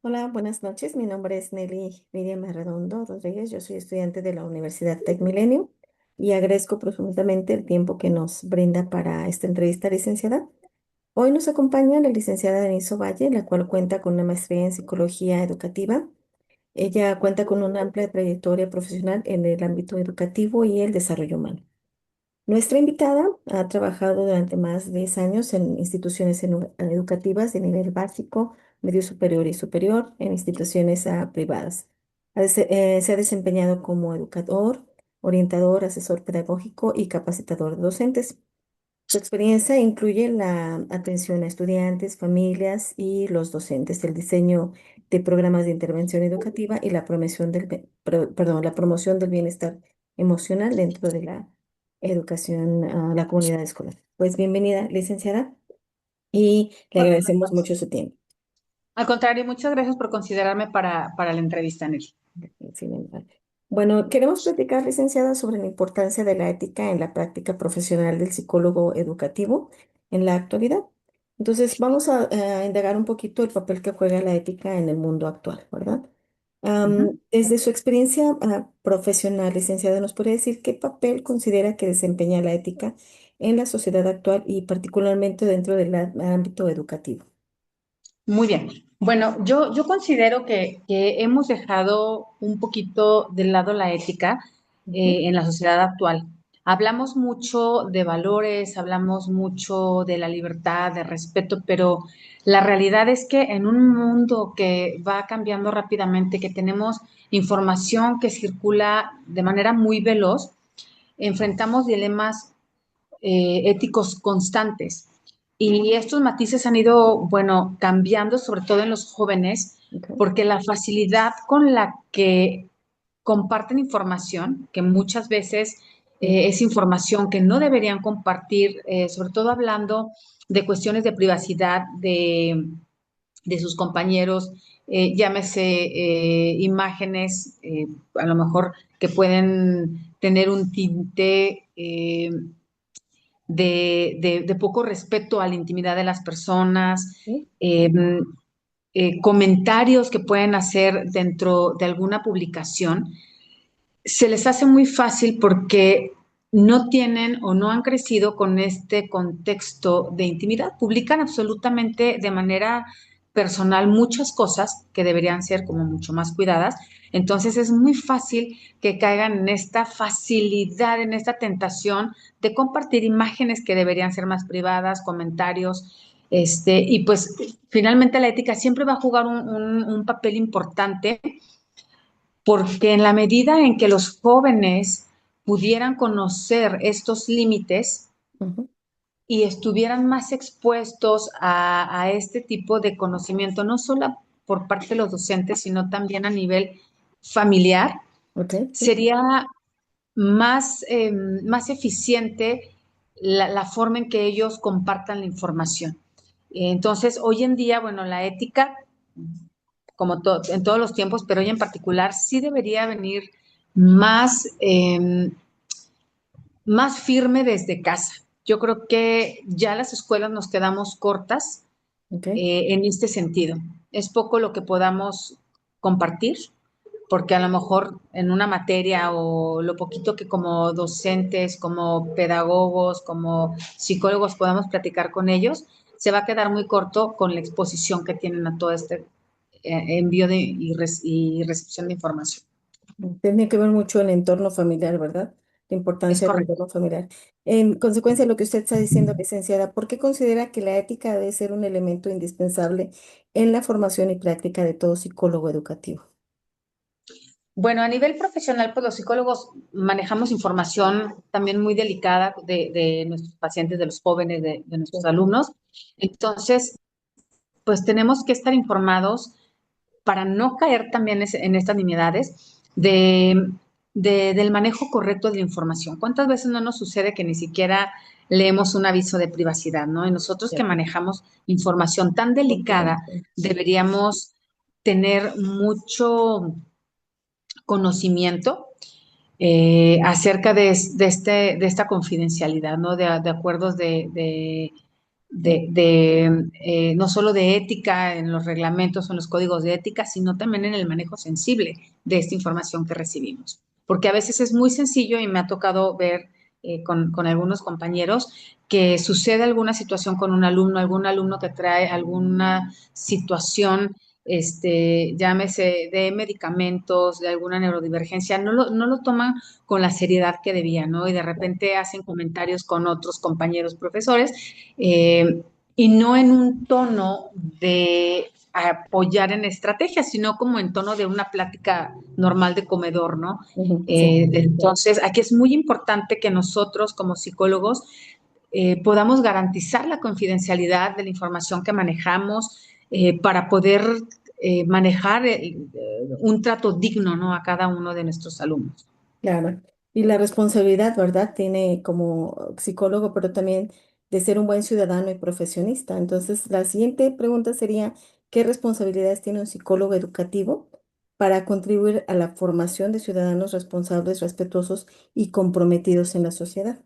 Hola, buenas noches. Mi nombre es Nelly Miriam Arredondo Rodríguez. Yo soy estudiante de la Universidad Tec Milenio y agradezco profundamente el tiempo que nos brinda para esta entrevista, licenciada. Hoy nos acompaña la licenciada Denise Ovalle, la cual cuenta con una maestría en psicología educativa. Ella cuenta con una amplia trayectoria profesional en el ámbito educativo y el desarrollo humano. Nuestra invitada ha trabajado durante más de 10 años en instituciones educativas de nivel básico, medio superior y superior, en instituciones privadas. Se ha desempeñado como educador, orientador, asesor pedagógico y capacitador de docentes. Su experiencia incluye la atención a estudiantes, familias y los docentes, el diseño de programas de intervención educativa y la la promoción del bienestar emocional dentro de la educación a la comunidad escolar. Pues bienvenida, licenciada, y le agradecemos mucho su tiempo. Al contrario, muchas gracias por considerarme para la entrevista, Nelly. Sí, bueno, queremos platicar, licenciada, sobre la importancia de la ética en la práctica profesional del psicólogo educativo en la actualidad. Entonces, vamos a indagar un poquito el papel que juega la ética en el mundo actual, ¿verdad? Ujú. Desde su experiencia profesional, licenciada, ¿nos podría decir qué papel considera que desempeña la ética en la sociedad actual y particularmente dentro del ámbito educativo? Muy bien. Bueno, yo considero que hemos dejado un poquito de lado la ética Ujú. en la sociedad actual. Hablamos mucho de valores, hablamos mucho de la libertad, de respeto, pero la realidad es que en un mundo que va cambiando rápidamente, que tenemos información que circula de manera muy veloz, enfrentamos dilemas éticos constantes. Y estos matices han ido, bueno, cambiando, sobre todo en los jóvenes, Ok. porque la facilidad con la que comparten información, que muchas veces Mm. es información que no deberían compartir, sobre todo hablando de cuestiones de privacidad de sus compañeros, llámese imágenes, a lo mejor que pueden tener un tinte de poco respeto a la intimidad de las personas, Sí. eh, comentarios que pueden hacer dentro de alguna publicación, se les hace muy fácil porque no tienen o no han crecido con este contexto de intimidad. Publican absolutamente de manera personal muchas cosas que deberían ser como mucho más cuidadas. Entonces es muy fácil que caigan en esta facilidad, en esta tentación de compartir imágenes que deberían ser más privadas, comentarios. Y pues finalmente la ética siempre va a jugar un papel importante porque en la medida en que los jóvenes pudieran conocer estos límites Ujú. y estuvieran más expuestos a este tipo de conocimiento, no solo por parte de los docentes, sino también a nivel familiar, Ok, sí. sería más eficiente la forma en que ellos compartan la información. Entonces, hoy en día, bueno, la ética como en todos los tiempos, pero hoy en particular sí debería venir más, más firme desde casa. Yo creo que ya las escuelas nos quedamos cortas Ok. en este sentido. Es poco lo que podamos compartir, porque a lo mejor en una materia o lo poquito que como docentes, como pedagogos, como psicólogos podamos platicar con ellos, se va a quedar muy corto con la exposición que tienen a todo este envío y recepción de información. Tiene que ver mucho el entorno familiar, ¿verdad? La Es importancia del correcto. entorno familiar. En consecuencia de lo que usted está diciendo, licenciada, ¿por qué considera que la ética debe ser un elemento indispensable en la formación y práctica de todo psicólogo educativo? Bueno, a nivel profesional, pues los psicólogos manejamos información también muy delicada de nuestros pacientes, de los jóvenes, de nuestros Sí. alumnos. Entonces, pues tenemos que estar informados para no caer también en estas nimiedades del manejo correcto de la información. ¿Cuántas veces no nos sucede que ni siquiera leemos un aviso de privacidad, ¿no? Y nosotros que Cierto. manejamos información tan delicada, Confidente. deberíamos tener mucho conocimiento acerca de esta confidencialidad, ¿no? De acuerdos no solo de ética en los reglamentos o en los códigos de ética, sino también en el manejo sensible de esta información que recibimos. Porque a veces es muy sencillo y me ha tocado ver con algunos compañeros que sucede alguna situación con un algún alumno que trae alguna situación, llámese de medicamentos, de alguna neurodivergencia, no lo toman con la seriedad que debían, ¿no? Y de repente hacen comentarios con otros compañeros profesores y no en un tono de apoyar en estrategias, sino como en tono de una plática normal de comedor, ¿no? Ujú, sí, Entonces, aquí es muy importante que nosotros como psicólogos podamos garantizar la confidencialidad de la información que manejamos para poder manejar un trato digno, ¿no? A cada uno de nuestros alumnos. claro. Y la responsabilidad, ¿verdad? Tiene como psicólogo, pero también de ser un buen ciudadano y profesionista. Entonces, la siguiente pregunta sería, ¿qué responsabilidades tiene un psicólogo educativo para contribuir a la formación de ciudadanos responsables, respetuosos y comprometidos en la sociedad?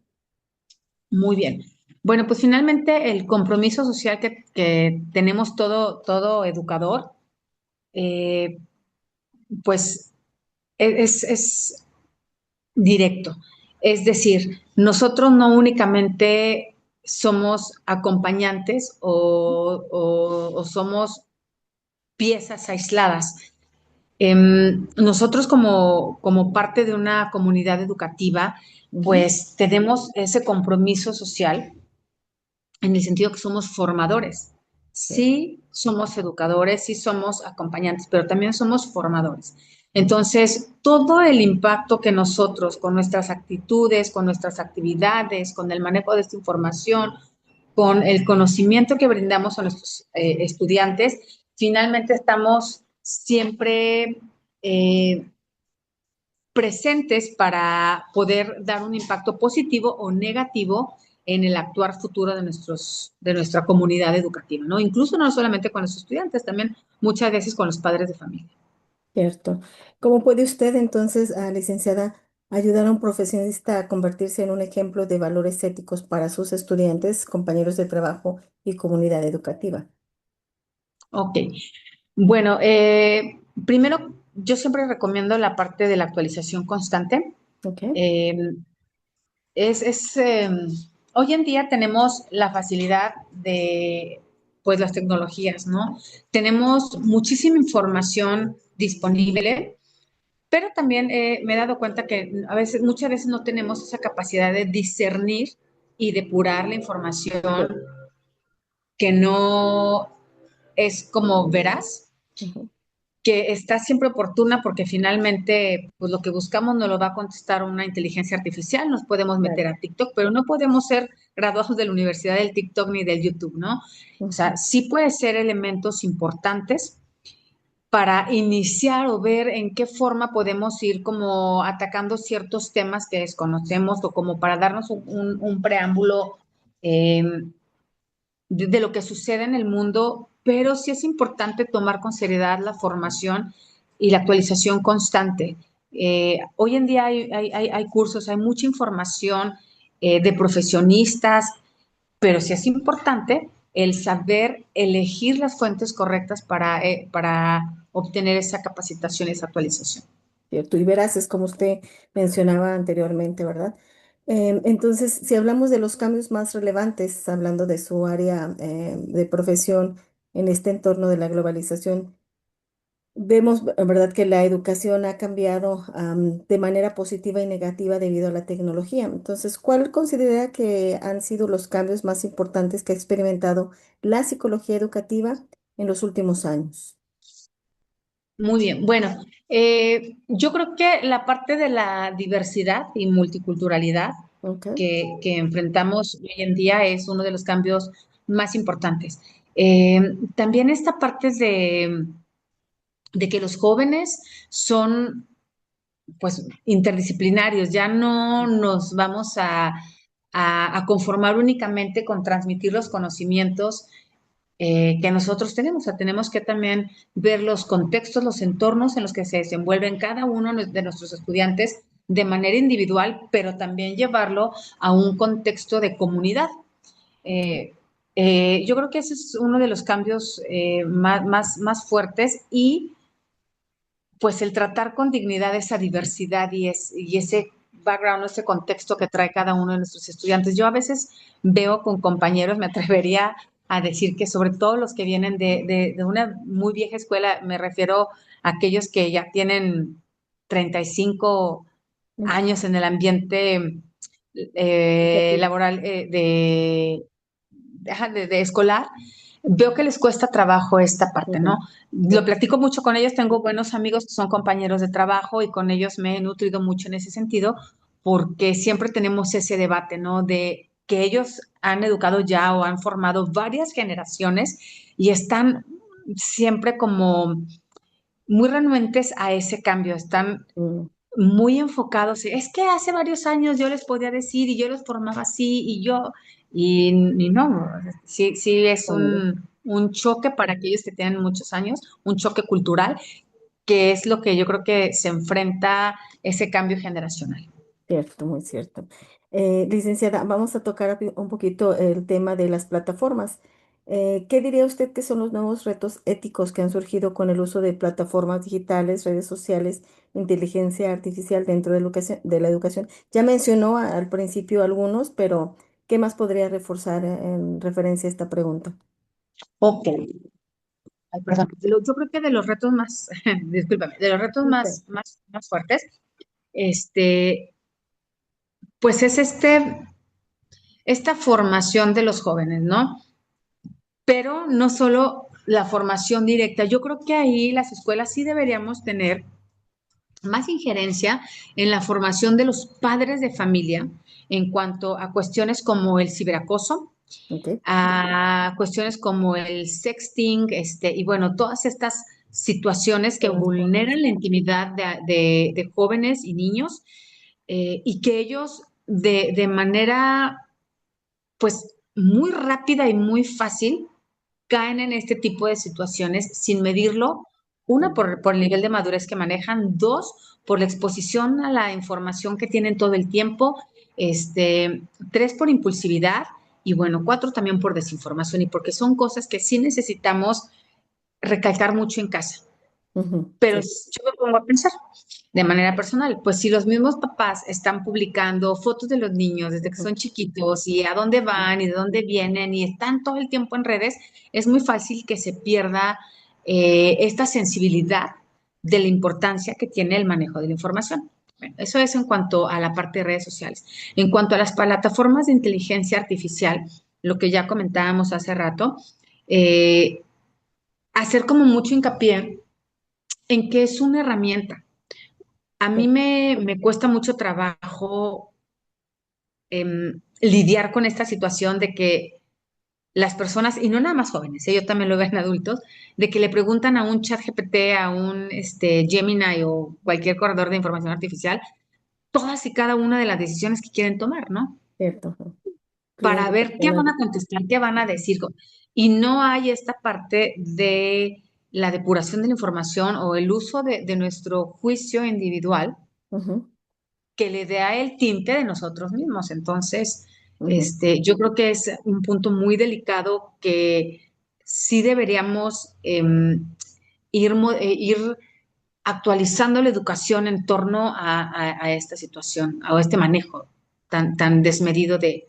Muy bien. Bueno, pues finalmente el compromiso social que tenemos todo educador, eh, pues es directo. Es decir, nosotros no únicamente somos acompañantes o somos piezas aisladas. Nosotros como parte de una comunidad educativa, Ujú, pues tenemos ese compromiso social en el sentido que somos formadores. sí, Sí somos educadores, sí somos acompañantes, pero también somos formadores. Entonces, todo el impacto que nosotros con nuestras actitudes, con nuestras actividades, con el manejo de esta información, con el conocimiento que brindamos a nuestros estudiantes, finalmente estamos siempre eh, presentes para poder dar un impacto positivo o negativo en el actuar futuro de nuestra comunidad educativa, ¿no? Incluso no solamente con los estudiantes, también muchas veces con los padres de familia. cierto. ¿Cómo puede usted entonces, licenciada, ayudar a un profesionista a convertirse en un ejemplo de valores éticos para sus estudiantes, compañeros de trabajo y comunidad educativa? Ok, bueno, primero yo siempre recomiendo la parte de la actualización constante. Ok. Eh, es hoy en día tenemos la facilidad de pues las tecnologías, ¿no? Tenemos muchísima información disponible, pero también me he dado cuenta que muchas veces no tenemos esa capacidad de discernir y depurar la información que no es como veraz, Ujú, que está siempre oportuna porque finalmente pues lo que buscamos nos lo va a contestar una inteligencia artificial, nos podemos claro. meter a TikTok, pero no podemos ser graduados de la Universidad del TikTok ni del YouTube, ¿no? O sea, Ujú, sí puede ser elementos importantes para iniciar o ver en qué forma podemos ir como atacando ciertos temas que desconocemos o como para darnos un preámbulo eh, de lo que sucede en el mundo, pero sí es importante tomar con seriedad la formación y la actualización constante. Hoy en día hay cursos, hay mucha información de profesionistas, pero sí es importante el saber elegir las fuentes correctas para obtener esa capacitación y esa actualización. cierto. Y verás, es como usted mencionaba anteriormente, ¿verdad? Entonces, si hablamos de los cambios más relevantes, hablando de su área de profesión en este entorno de la globalización, vemos, ¿verdad?, que la educación ha cambiado de manera positiva y negativa debido a la tecnología. Entonces, ¿cuál considera que han sido los cambios más importantes que ha experimentado la psicología educativa en los últimos años? Muy bien. Bueno, yo creo que la parte de la diversidad y multiculturalidad Ok. que enfrentamos hoy en día es uno de los cambios más importantes. También esta parte de que los jóvenes son pues interdisciplinarios, ya no nos vamos a conformar únicamente con transmitir los conocimientos que nosotros tenemos. O sea, tenemos que también ver los contextos, los entornos en los que se desenvuelven cada uno de nuestros estudiantes de manera individual, pero también llevarlo a un contexto de comunidad. Eh, Yo creo que ese es uno de los cambios más fuertes y pues el tratar con dignidad esa diversidad y ese background, ese contexto que trae cada uno de nuestros estudiantes. Yo a veces veo con compañeros, me atrevería a decir que sobre todo los que vienen de una muy vieja escuela, me refiero a aquellos que ya tienen 35 Mm. años en el ambiente Educativo. laboral de escolar, veo que les cuesta trabajo esta parte, ¿no? Ujú. Lo Cierto. platico mucho con ellos, tengo buenos amigos que son compañeros de trabajo y con ellos me he nutrido mucho en ese sentido, porque siempre tenemos ese debate, ¿no? De que ellos han educado ya o han formado varias generaciones y están siempre como muy renuentes a ese cambio, están Mm. muy enfocados. Es que hace varios años yo les podía decir y yo los formaba así y no, sí, sí es Cambio. un choque para aquellos que tienen muchos años, un choque cultural, que es lo que yo creo que se enfrenta ese cambio generacional. Cierto, muy cierto. Licenciada, vamos a tocar un poquito el tema de las plataformas. ¿Qué diría usted que son los nuevos retos éticos que han surgido con el uso de plataformas digitales, redes sociales, inteligencia artificial dentro de la educación? Ya mencionó al principio algunos, pero ¿qué más podría reforzar en referencia a esta pregunta? Ok. Ay, perdón. Yo creo que de los retos más, discúlpame, de los retos Ok. más fuertes, este, pues es esta formación de los jóvenes, ¿no? Pero no solo la formación directa. Yo creo que ahí las escuelas sí deberíamos tener más injerencia en la formación de los padres de familia en cuanto a cuestiones como el ciberacoso, Ok. a cuestiones como el sexting, y bueno, todas estas situaciones que Plataformas. vulneran la intimidad de jóvenes y niños y que ellos de manera pues muy rápida y muy fácil caen en este tipo de situaciones sin medirlo. Una, Sí. por el nivel de madurez que manejan. Dos, por la exposición a la información que tienen todo el tiempo. Tres, por impulsividad. Y bueno, cuatro, también por desinformación y porque son cosas que sí necesitamos recalcar mucho en casa. Ujú. Pero Sí. yo me pongo a pensar de manera personal, pues si los mismos papás están publicando fotos de los niños desde que Ujú. son chiquitos y a dónde van y de dónde vienen y están todo el tiempo en redes, es muy fácil que se pierda esta sensibilidad de la importancia que tiene el manejo de la información. Bueno, eso es en cuanto a la parte de redes sociales. En cuanto a las plataformas de inteligencia artificial, lo que ya comentábamos hace rato, eh, hacer como mucho hincapié en que es una herramienta. A mí Sí. me cuesta mucho trabajo lidiar con esta situación de que las personas, y no nada más jóvenes, yo también lo veo en adultos, de que le preguntan a un chat GPT, a un Gemini o cualquier corredor de información artificial, todas y cada una de las decisiones que quieren tomar, ¿no? Cierto. Ujú. Para Cliente ver qué van personal. a contestar, qué van a decir. Y no hay esta parte de la depuración de la información o el uso de nuestro juicio individual Ujú. que le dé a el tinte de nosotros mismos. Entonces, Ujú. yo creo que es un punto muy delicado que sí deberíamos ir actualizando la educación en torno a esta situación, a este manejo tan desmedido de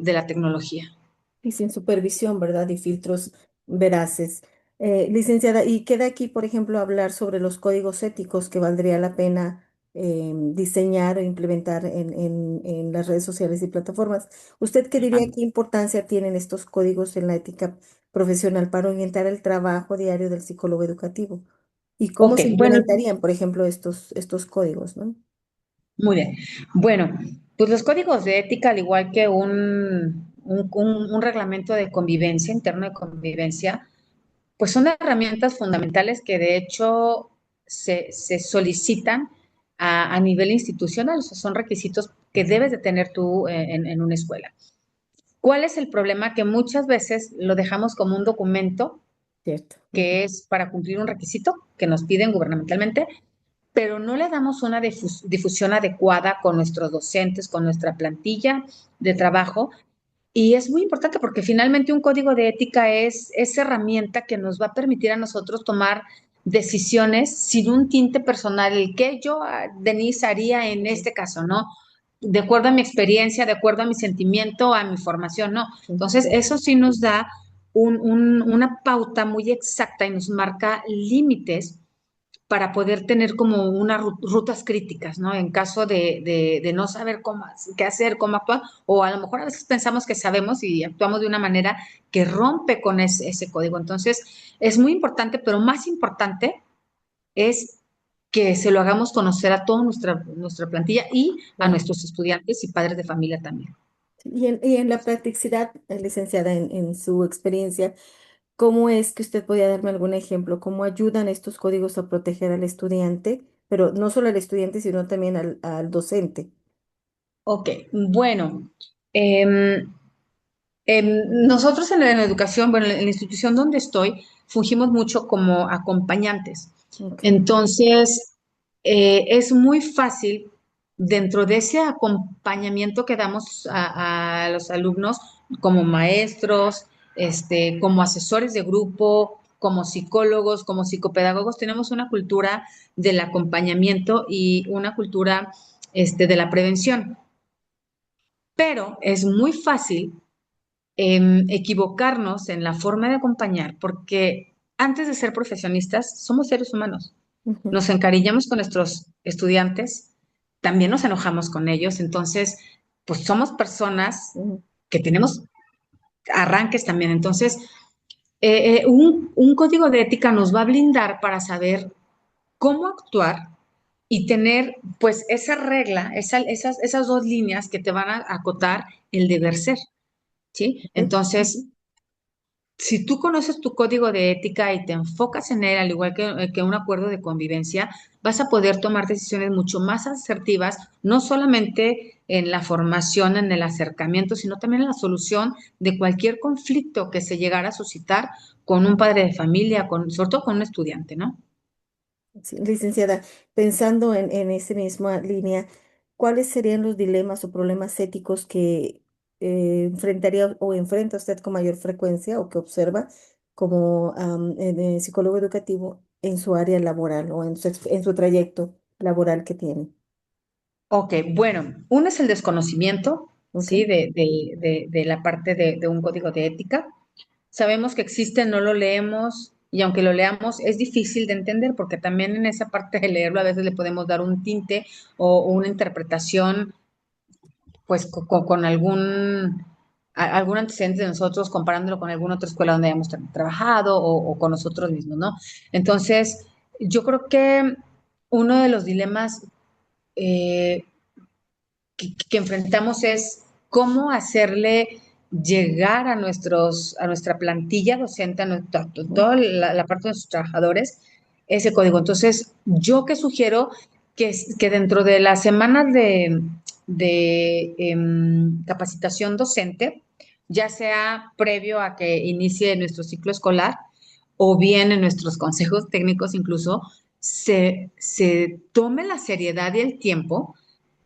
la tecnología. Y sin supervisión, ¿verdad? Y filtros veraces. Licenciada, y queda aquí, por ejemplo, hablar sobre los códigos éticos que valdría la pena diseñar o implementar en las redes sociales y plataformas. ¿Usted qué diría qué importancia tienen estos códigos en la ética profesional para orientar el trabajo diario del psicólogo educativo? ¿Y cómo Ok, se bueno, implementarían, por ejemplo, estos códigos, ¿no? muy bien. Bueno, pues los códigos de ética, al igual que un reglamento de convivencia, interno de convivencia, pues son herramientas fundamentales que de hecho se solicitan a nivel institucional, o sea, son requisitos que debes de tener tú en una escuela. ¿Cuál es el problema? Que muchas veces lo dejamos como un documento Cierto. Ujú. que es para cumplir un requisito que nos piden gubernamentalmente, pero no le damos una difusión adecuada con nuestros docentes, con nuestra plantilla de trabajo Y es muy importante porque finalmente un código de ética es esa herramienta que nos va a permitir a nosotros tomar decisiones sin un tinte personal, el que yo, Denise, haría en Ujú, este caso, ¿no? De acuerdo a mi experiencia, de acuerdo a mi sentimiento, a mi formación, ¿no? ujú. Entonces, eso sí nos da una pauta muy exacta y nos marca límites para poder tener como unas rutas críticas, ¿no? En caso de no saber cómo, qué hacer, cómo actuar, o a lo mejor a veces pensamos que sabemos y actuamos de una manera que rompe con ese código. Entonces, es muy importante, pero más importante es que se lo hagamos conocer a toda nuestra plantilla y a Wow. nuestros estudiantes y padres de familia también. Y en la practicidad, licenciada, en su experiencia, ¿cómo es que usted podría darme algún ejemplo? ¿Cómo ayudan estos códigos a proteger al estudiante, pero no solo al estudiante, sino también al docente? Ok, bueno, eh, nosotros en la educación, bueno, en la institución donde estoy, fungimos mucho como acompañantes. Ok. Entonces, es muy fácil dentro de ese acompañamiento que damos a los alumnos como maestros, como asesores de grupo, como psicólogos, como psicopedagogos, tenemos una cultura del acompañamiento y una cultura, de la prevención. Pero es muy fácil equivocarnos en la forma de acompañar, porque antes de ser profesionistas somos seres humanos. Ujú, Nos encariñamos con nuestros estudiantes, también nos enojamos con ellos, entonces, pues somos personas ujú. que tenemos arranques también. Entonces, un código de ética nos va a blindar para saber cómo actuar y tener, pues, esa regla, esas dos líneas que te van a acotar el deber ser, ¿sí? Ok. Entonces, Ujú. si tú conoces tu código de ética y te enfocas en él, al igual que un acuerdo de convivencia, vas a poder tomar decisiones mucho más asertivas, no solamente en la formación, en el acercamiento, sino también en la solución de cualquier conflicto que se llegara a suscitar con un padre de familia, sobre todo con un estudiante, ¿no? Sí, licenciada, pensando en esa misma línea, ¿cuáles serían los dilemas o problemas éticos que enfrentaría o enfrenta usted con mayor frecuencia o que observa como psicólogo educativo en su área laboral o en su trayecto laboral que tiene? Ok, bueno, uno es el desconocimiento, ¿Ok? ¿sí? De la parte de un código de ética. Sabemos que existe, no lo leemos y aunque lo leamos es difícil de entender porque también en esa parte de leerlo a veces le podemos dar un tinte o una interpretación pues con algún antecedente de nosotros comparándolo con alguna otra escuela donde hayamos trabajado o con nosotros mismos, ¿no? Entonces, yo creo que uno de los dilemas eh, que enfrentamos es cómo hacerle llegar a nuestra plantilla docente, Ujú. toda la parte de nuestros trabajadores, ese código. Entonces, yo que sugiero que dentro de las semanas de capacitación docente, ya sea previo a que inicie nuestro ciclo escolar o bien en nuestros consejos técnicos incluso, se tome la seriedad y el tiempo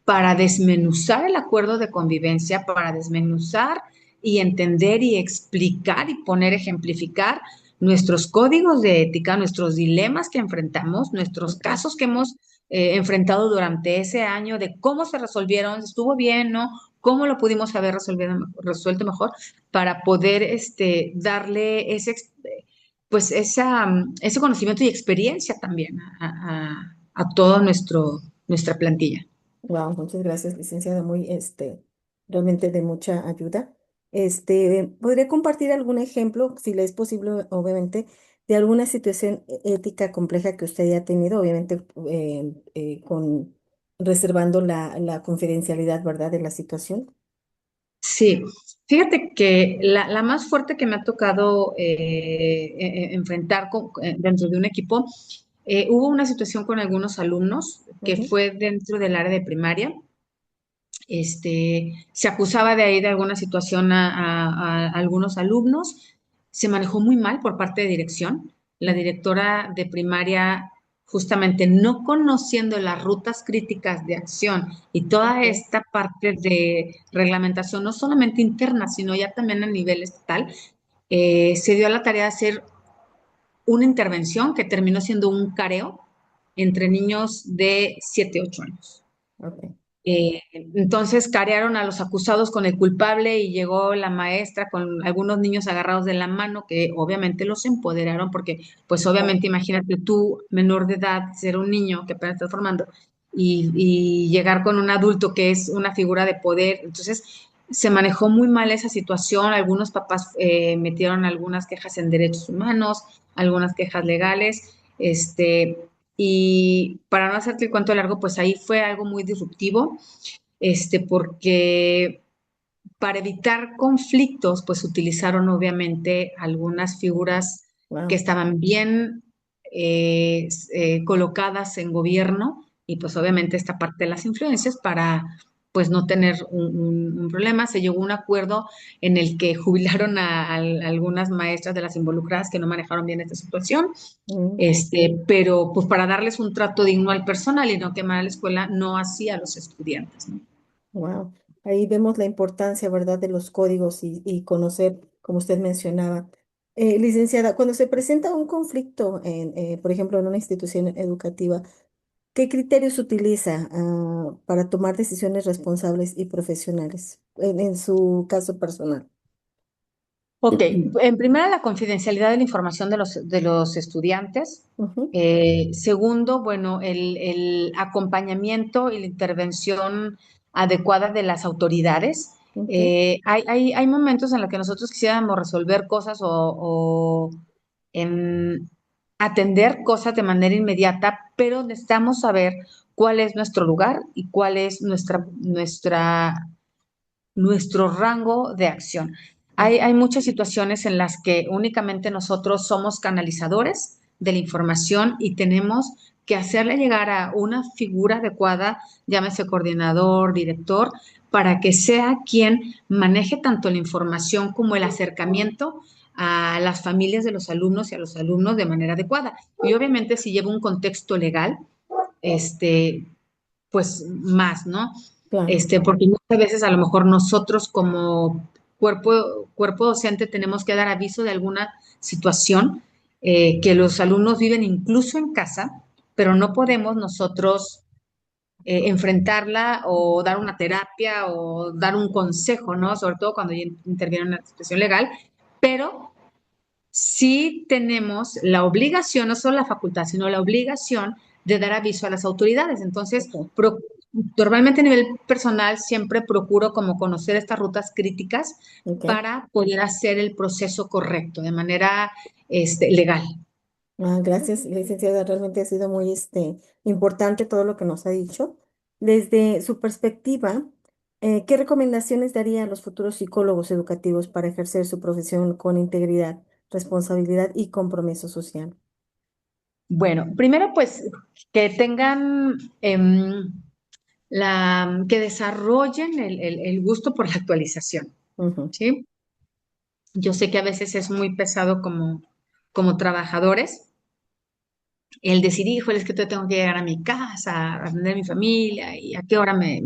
para desmenuzar el acuerdo de convivencia, para desmenuzar y entender y explicar y poner, ejemplificar nuestros códigos de ética, nuestros dilemas que enfrentamos, nuestros Ok. casos que hemos enfrentado durante ese año, de cómo se resolvieron, estuvo bien, ¿no? ¿Cómo lo pudimos haber resuelto mejor para poder darle pues ese conocimiento y experiencia también a todo nuestra plantilla? Wow, muchas gracias, licenciada, muy, realmente de mucha ayuda. ¿Podría compartir algún ejemplo, si le es posible, obviamente, de alguna situación ética compleja que usted haya tenido, obviamente, reservando la confidencialidad, ¿verdad?, de la situación. Sí, fíjate que la más fuerte que me ha tocado enfrentar dentro de un equipo, hubo una situación con algunos alumnos que Ujú, fue dentro del área de primaria. Se acusaba de ahí de alguna situación a algunos alumnos, se manejó muy mal por parte de dirección. La ujú, directora de primaria justamente no conociendo las rutas críticas de acción y toda Ok, esta parte de reglamentación, no solamente interna, sino ya también a nivel estatal, se dio a la tarea de hacer una intervención que terminó siendo un careo entre niños de 7 8 años. ok. Entonces carearon a los acusados con el culpable y llegó la maestra con algunos niños agarrados de la mano que obviamente los empoderaron porque pues Claro. obviamente imagínate tú menor de edad, ser un niño que apenas estás formando y llegar con un adulto que es una figura de poder. Entonces se manejó muy mal esa situación, algunos papás metieron algunas quejas en derechos humanos, algunas quejas legales, y para no hacerte el cuento largo, pues ahí fue algo muy disruptivo, porque para evitar conflictos, pues utilizaron obviamente algunas figuras que Wow. estaban bien colocadas en gobierno y pues obviamente esta parte de las influencias para pues no tener un problema. Se llegó a un acuerdo en el que jubilaron a algunas maestras de las involucradas que no manejaron bien esta situación, pero pues para darles un trato digno al personal y no quemar a la escuela, no así a los estudiantes, ¿no? Wow. Ahí vemos la importancia, ¿verdad?, de los códigos y conocer, como usted mencionaba. Licenciada, cuando se presenta un conflicto, por ejemplo, en una institución educativa, ¿qué criterios utiliza para tomar decisiones responsables y profesionales en su caso personal? Ok, en primera, la confidencialidad de la información de los estudiantes. Ujú, Segundo, bueno, el acompañamiento y la intervención adecuada de las autoridades. ok, Hay momentos en los que nosotros quisiéramos resolver cosas o em, atender cosas de manera inmediata, pero necesitamos saber cuál es nuestro lugar y cuál es nuestro rango de acción. ok, Hay muchas situaciones en las que únicamente nosotros somos canalizadores de la información y tenemos que hacerle llegar a una figura adecuada, llámese coordinador, director, para que sea quien maneje tanto la información como el acercamiento a las familias de los alumnos y a los alumnos de manera adecuada. Y obviamente si lleva un contexto legal, este, pues más, ¿no? claro. Porque muchas veces a lo mejor nosotros como cuerpo docente tenemos que dar aviso de alguna situación que los alumnos viven incluso en casa, pero no podemos nosotros enfrentarla o dar una terapia o dar un consejo, ¿no? Sobre todo cuando ya interviene una situación legal, pero sí tenemos la obligación, no solo la facultad, sino la obligación de dar aviso a las autoridades. Entonces, Ok, normalmente a nivel personal siempre procuro como conocer estas rutas críticas ok. para poder hacer el proceso correcto, de manera legal. Gracias, licenciada. Realmente ha sido muy importante todo lo que nos ha dicho. Desde su perspectiva, ¿qué recomendaciones daría a los futuros psicólogos educativos para ejercer su profesión con integridad, responsabilidad y compromiso social? Bueno, primero pues que tengan que desarrollen el gusto por la actualización, Ujú, ¿sí? Yo sé que a veces es muy pesado como trabajadores el decir, híjole, es que yo tengo que llegar a mi casa, a atender a mi familia y a qué hora me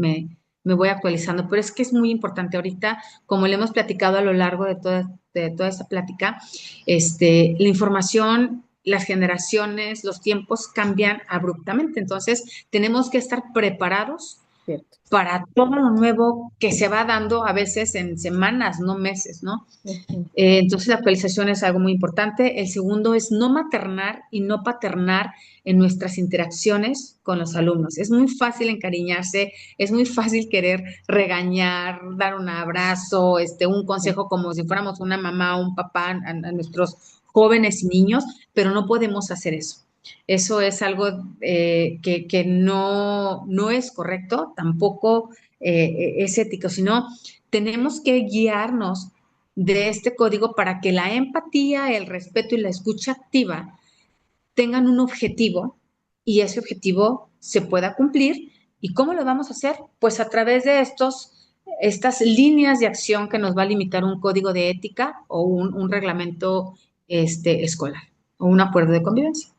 voy actualizando. Pero es que es muy importante ahorita, como le hemos platicado a lo largo de toda esta plática, la información, las generaciones, los tiempos cambian abruptamente. Entonces, tenemos que estar preparados cierto. para todo lo nuevo que se va dando a veces en semanas, no meses, ¿no? Ujú, Entonces, la actualización es algo muy importante. El segundo es no maternar y no paternar en nuestras interacciones con los alumnos. Es muy fácil encariñarse, es muy fácil querer regañar, dar un abrazo, un sí, consejo como si fuéramos una mamá o un papá a nuestros jóvenes y niños, pero no podemos hacer eso. Eso es algo que no es correcto, tampoco es ético, sino tenemos que guiarnos de este código para que la empatía, el respeto y la escucha activa tengan un objetivo y ese objetivo se pueda cumplir. ¿Y cómo lo vamos a hacer? Pues a través de estas líneas de acción que nos va a limitar un código de ética o un reglamento escolar o un acuerdo de convivencia.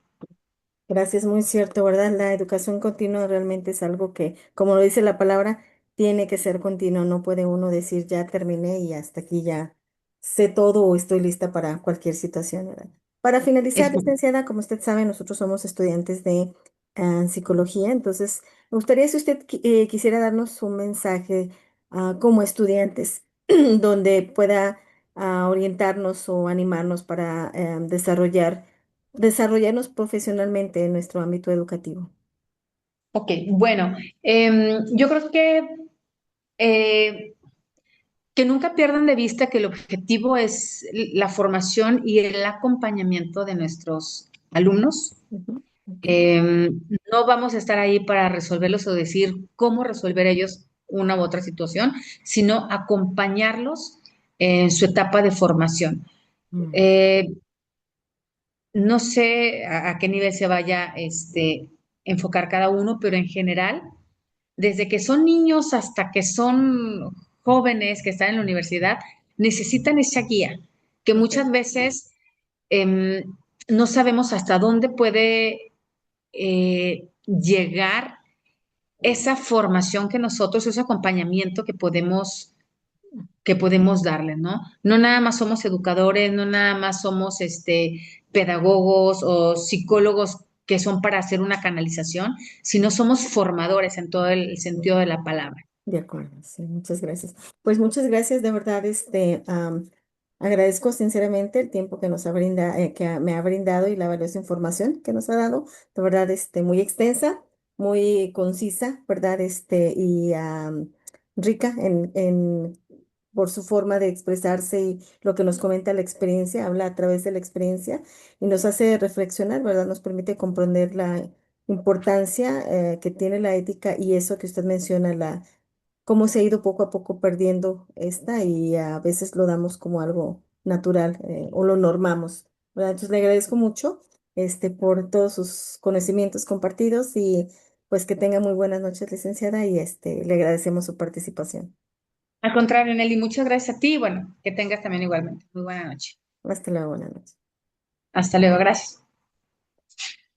Gracias, muy cierto, ¿verdad? La educación continua realmente es algo que, como lo dice la palabra, tiene que ser continua. No puede uno decir ya terminé y hasta aquí ya sé todo o estoy lista para cualquier situación, ¿verdad? Para finalizar, Es licenciada, como usted sabe, nosotros somos estudiantes de psicología, entonces me gustaría si usted quisiera darnos un mensaje como estudiantes donde pueda orientarnos o animarnos para desarrollarnos profesionalmente en nuestro ámbito educativo. ok, bueno, yo creo eh, que nunca pierdan de vista que el objetivo es la formación y el acompañamiento de nuestros alumnos. Ujú, ok, Eh, no vamos a estar ahí para resolverlos o decir cómo resolver ellos una u otra situación, sino acompañarlos en su etapa de formación. mm, Eh, no sé a qué nivel se vaya enfocar cada uno, pero en general, desde que son niños hasta que son jóvenes que están en la universidad, necesitan esa guía, que muchas perfecto. veces em, no sabemos hasta dónde puede llegar esa formación que nosotros, ese acompañamiento que podemos darle, ¿no? No nada más somos educadores, no nada más somos pedagogos o psicólogos que son para hacer una canalización, sino somos formadores en todo el sentido de la palabra. De acuerdo, sí, muchas gracias. Pues muchas gracias, de verdad, agradezco sinceramente el tiempo que me ha brindado y la valiosa información que nos ha dado, de verdad, muy extensa, muy concisa, ¿verdad? Rica por su forma de expresarse y lo que nos comenta la experiencia, habla a través de la experiencia y nos hace reflexionar, ¿verdad? Nos permite comprender la importancia, que tiene la ética y eso que usted menciona, cómo se ha ido poco a poco perdiendo esta y a veces lo damos como algo natural, o lo normamos, ¿verdad? Entonces le agradezco mucho por todos sus conocimientos compartidos y pues que tenga muy buenas noches, licenciada, y le agradecemos su participación. Al contrario, Nelly, muchas gracias a ti y bueno, que tengas también igualmente. Muy buena noche. Hasta luego, buenas noches. Hasta luego, gracias.